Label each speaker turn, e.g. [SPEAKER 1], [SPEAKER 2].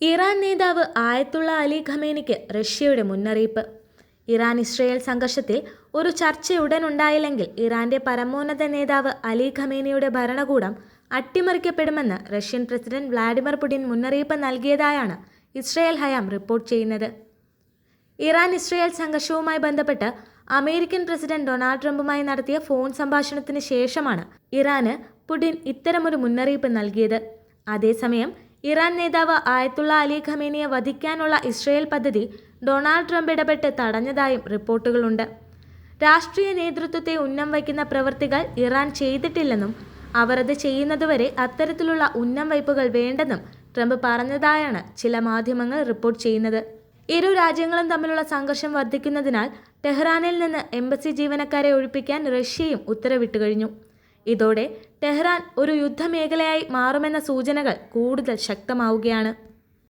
[SPEAKER 1] Iran നേതാവ് ആയത്തുള്ള അലി ഖമേനിക്ക് റഷ്യയുടെ മുന്നറിയിപ്പ്. ഇറാൻ ഇസ്രയേൽ സംഘർഷത്തിൽ ഒരു ചർച്ചയുടൻ ഉണ്ടായില്ലെങ്കിൽ ഇറാന്റെ പരമോന്നത നേതാവ് അലി ഖമേനിയുടെ ഭരണകൂടം അട്ടിമറിക്കപ്പെടുമെന്ന് റഷ്യൻ പ്രസിഡന്റ് വ്ളാഡിമിർ പുടിൻ മുന്നറിയിപ്പ് നൽകിയതായാണ് ഇസ്രയേൽ ഹയാം റിപ്പോർട്ട് ചെയ്യുന്നത്. ഇറാൻ ഇസ്രയേൽ സംഘർഷവുമായി ബന്ധപ്പെട്ട് അമേരിക്കൻ പ്രസിഡന്റ് ഡൊണാൾഡ് ട്രംപുമായി നടത്തിയ ഫോൺ സംഭാഷണത്തിന് ശേഷമാണ് ഇറാന് പുടിൻ ഇത്തരമൊരു മുന്നറിയിപ്പ് നൽകിയത്. അതേസമയം ഇറാൻ നേതാവ് ആയത്തുള്ള അലി ഖമേനിയെ വധിക്കാനുള്ള ഇസ്രയേൽ പദ്ധതി ഡൊണാൾഡ് ട്രംപ് ഇടപെട്ട് തടഞ്ഞതായും റിപ്പോർട്ടുകളുണ്ട്. രാഷ്ട്രീയ നേതൃത്വത്തെ ഉന്നം വയ്ക്കുന്ന പ്രവൃത്തികൾ ഇറാൻ ചെയ്തിട്ടില്ലെന്നും അവർ അത് ചെയ്യുന്നതുവരെ അത്തരത്തിലുള്ള ഉന്നം വയ്പ്പുകൾ വേണ്ടെന്നും ട്രംപ് പറഞ്ഞതായാണ് ചില മാധ്യമങ്ങൾ റിപ്പോർട്ട് ചെയ്യുന്നത്. ഇരു രാജ്യങ്ങളും തമ്മിലുള്ള സംഘർഷം വർദ്ധിക്കുന്നതിനാൽ ടെഹ്റാനിൽ നിന്ന് എംബസി ജീവനക്കാരെ ഒഴിപ്പിക്കാൻ റഷ്യയും ഉത്തരവിട്ടു കഴിഞ്ഞു. ഇതോടെ ടെഹ്റാൻ ഒരു യുദ്ധമേഖലയായി മാറുമെന്ന സൂചനകൾ കൂടുതൽ ശക്തമാവുകയാണ്.